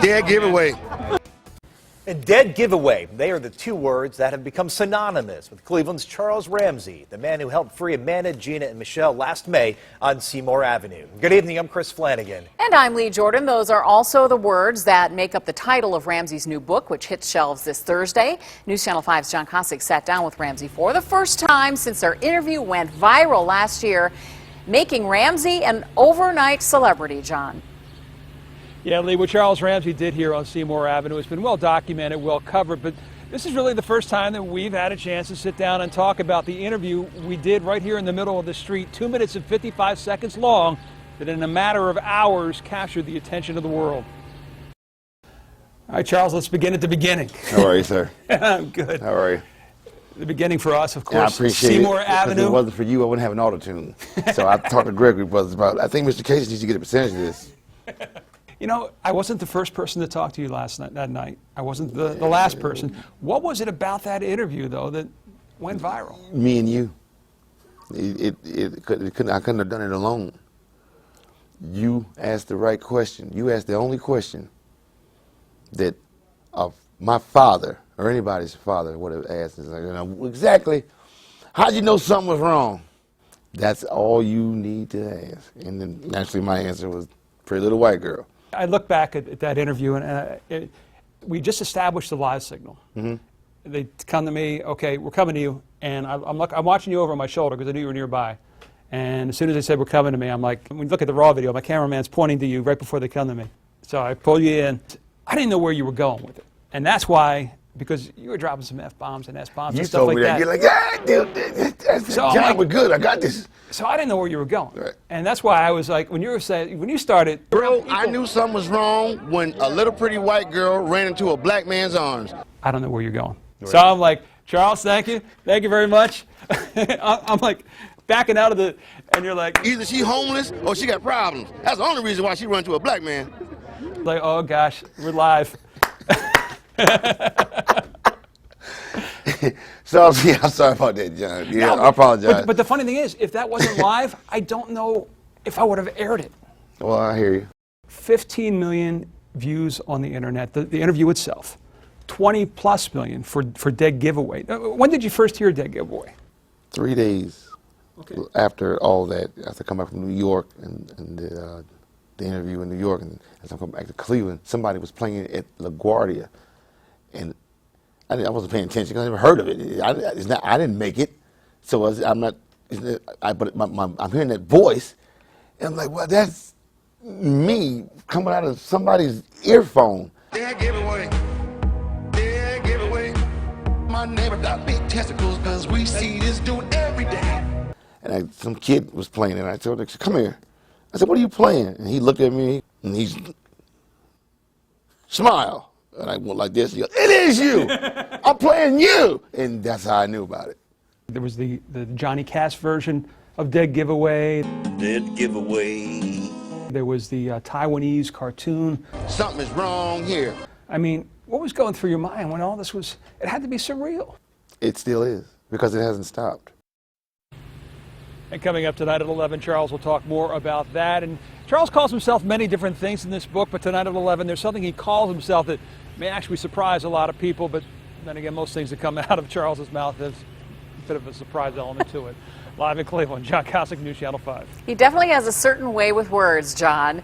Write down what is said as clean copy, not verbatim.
Dead giveaway. And dead giveaway, they are the two words that have become synonymous with Cleveland's Charles Ramsey, the man who helped free Amanda, Gina, and Michelle last May on Seymour Avenue. Good evening, I'm Chris Flanagan. And I'm Lee Jordan. Those are also the words that make up the title of Ramsey's new book, which hits shelves this Thursday. Newschannel 5's John Kosich sat down with Ramsey for the first time since their interview went viral last year, making Ramsey an overnight celebrity, John. Yeah, Lee, what Charles Ramsey did here on Seymour Avenue has been well documented, well covered, but this is really the first time that we've had a chance to sit down and talk about the interview we did right here in the middle of the street, 2 minutes and 55 seconds long, that in a matter of hours captured the attention of the world. All right, Charles, let's begin at the beginning. How are you, sir? I'm good. How are you? The beginning for us, of course, I appreciate Seymour it. Avenue. If it wasn't for you, I wouldn't have an auto-tune. So I talked to Gregory Brothers about it. I think Mr. Casey needs to get a percentage of this. You know, I wasn't the first person to talk to you that night. I wasn't the last person. What was it about that interview, though, that went viral? Me and you. I couldn't have done it alone. You asked the right question. You asked the only question that my father or anybody's father would have asked. It's like, you know, exactly, how'd you know something was wrong? That's all you need to ask. And then naturally my answer was Pretty Little White Girl. I look back at that interview, and we just established the live signal. Mm-hmm. They come to me, okay, we're coming to you, and I'm watching you over my shoulder because I knew you were nearby. And as soon as they said we're coming to me, I'm like, when you look at the raw video, my cameraman's pointing to you right before they come to me. So I pull you in. I didn't know where you were going with it, and that's why. Because you were dropping some F-bombs and S-bombs and stuff like that. You're like, yeah, dude, so John, we're good. I got this. So I didn't know where you were going. Right. And that's why I was like, when you started. Bro, I knew something was wrong when a little pretty white girl ran into a black man's arms. I don't know where you're going. Right. So I'm like, Charles, thank you. Thank you very much. I'm like backing out of the, and you're like. Either she homeless or she got problems. That's the only reason why she run to a black man. Like, oh gosh, we're live. So, yeah, I'm sorry about that, John. Yeah, no, I apologize. But the funny thing is, if that wasn't live, I don't know if I would have aired it. Well, I hear you. 15 million views on the internet, the interview itself. 20+ million for Dead Giveaway. When did you first hear Dead Giveaway? 3 days after all that, after coming back from New York and the interview in New York, and as I come back to Cleveland, somebody was playing at LaGuardia, and I wasn't paying attention because I never heard of it. I didn't make it, so I'm not. But I'm hearing that voice, and I'm like, well, that's me coming out of somebody's earphone. Dead giveaway. Dead giveaway. My neighbor got big testicles because we see this dude every day. And some kid was playing it, and I told him, come here. I said, what are you playing? And he looked at me, and he's smile. And I went like this. He goes, it is you. I'm playing you. And that's how I knew about it. There was the Johnny Cash version of Dead Giveaway. Dead giveaway. There was the Taiwanese cartoon. Something is wrong here. I mean, what was going through your mind when all this was, it had to be surreal. It still is, because it hasn't stopped. And coming up tonight at 11, Charles will talk more about that. And Charles calls himself many different things in this book, but tonight at 11, there's something he calls himself that may actually surprise a lot of people, but then again, most things that come out of Charles's mouth has a bit of a surprise element to it. Live in Cleveland, John Kosich, Newschannel 5. He definitely has a certain way with words, John.